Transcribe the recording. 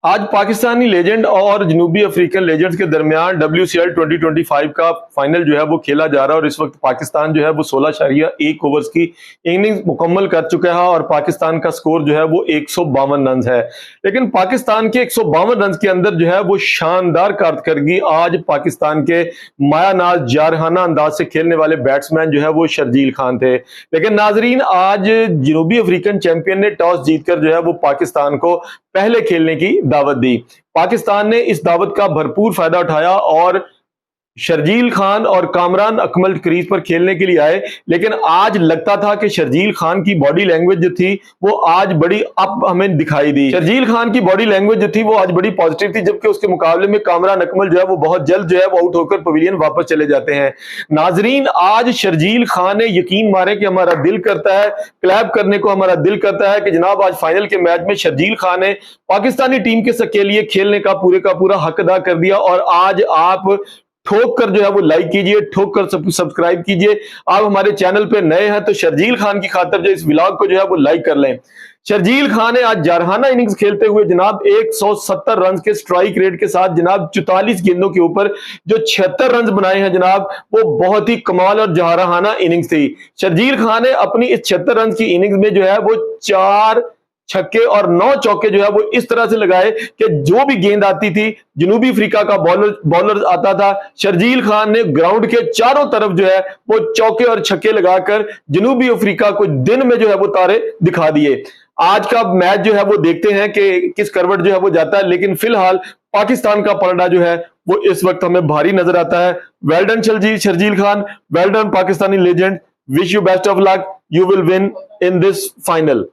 आज पाकिस्तानी लेजेंड और जनूबी अफ्रीकन लेजेंड्स के दरमियान WCL 2025 का फाइनल जो है वो खेला जा रहा है और इस वक्त पाकिस्तान जो है वो 16.1 ओवर्स की इनिंग्स मुकम्मल कर चुका है और पाकिस्तान का स्कोर जो है वो 152 रन है। लेकिन पाकिस्तान के 152 रन के अंदर जो है वो शानदार कारकर्दगी आज पाकिस्तान के मायानाज जारहाना अंदाज से खेलने वाले बैट्समैन जो है वो शर्जील खान थे। लेकिन नाजरीन, आज जनूबी अफ्रीकन चैंपियन ने टॉस जीतकर जो है वो पाकिस्तान को पहले खेलने की दावत दी। पाकिस्तान ने इस दावत का भरपूर फायदा उठाया और शर्जील खान और कामरान अकमल क्रीज पर खेलने के लिए आए। लेकिन आज लगता था कि शर्जील खान की बॉडी लैंग्वेज जो थी वो आज बड़ी अप हमें दिखाई दी। शर्जील खान की बॉडी लैंग्वेज जो थी वो आज बड़ी पॉजिटिव थी, जबकि उसके मुकाबले में कामरान अकमल जो है वो बहुत जल्द जो है वो आउट होकर पवेलियन वापस चले जाते हैं। नाजरीन, आज शर्जील खान ने यकीन मारे कि हमारा दिल करता है क्लैप करने को, हमारा दिल करता है कि जनाब आज फाइनल के मैच में शर्जील खान ने पाकिस्तानी टीम के लिए खेलने का पूरा हक अदा कर दिया। और आज आप ठोक कर जो है वो लाइक कीजिए, ठोक कर सब्सक्राइब कीजिए। आप हमारे चैनल पे नए हैं तो शर्जील खान की खातिर जो इस व्लॉग को जो है वो लाइक कर लें। शर्जील खान ने आज जारहाना इनिंग्स खेलते हुए जनाब 170 रन के स्ट्राइक रेट के साथ जनाब 44 गेंदों के ऊपर जो 76 रन बनाए हैं जनाब, वो बहुत ही कमाल और जारहाना इनिंग्स थी। शर्जील खान ने अपनी इस 76 रन की इनिंग्स में जो है वो 4 छक्के और 9 चौके जो है वो इस तरह से लगाए कि जो भी गेंद आती थी, जनूबी अफ्रीका का बॉलर आता था, शर्जील खान ने ग्राउंड के चारों तरफ जो है वो चौके और छक्के लगाकर जनूबी अफ्रीका को दिन में जो है वो तारे दिखा दिए। आज का मैच जो है वो देखते हैं कि किस करवट जो है वो जाता है, लेकिन फिलहाल पाकिस्तान का पलड़ा जो है वो इस वक्त हमें भारी नजर आता है। Well done Sharjeel Khan, well done Pakistani legend, wish you best of luck, you will win in this final.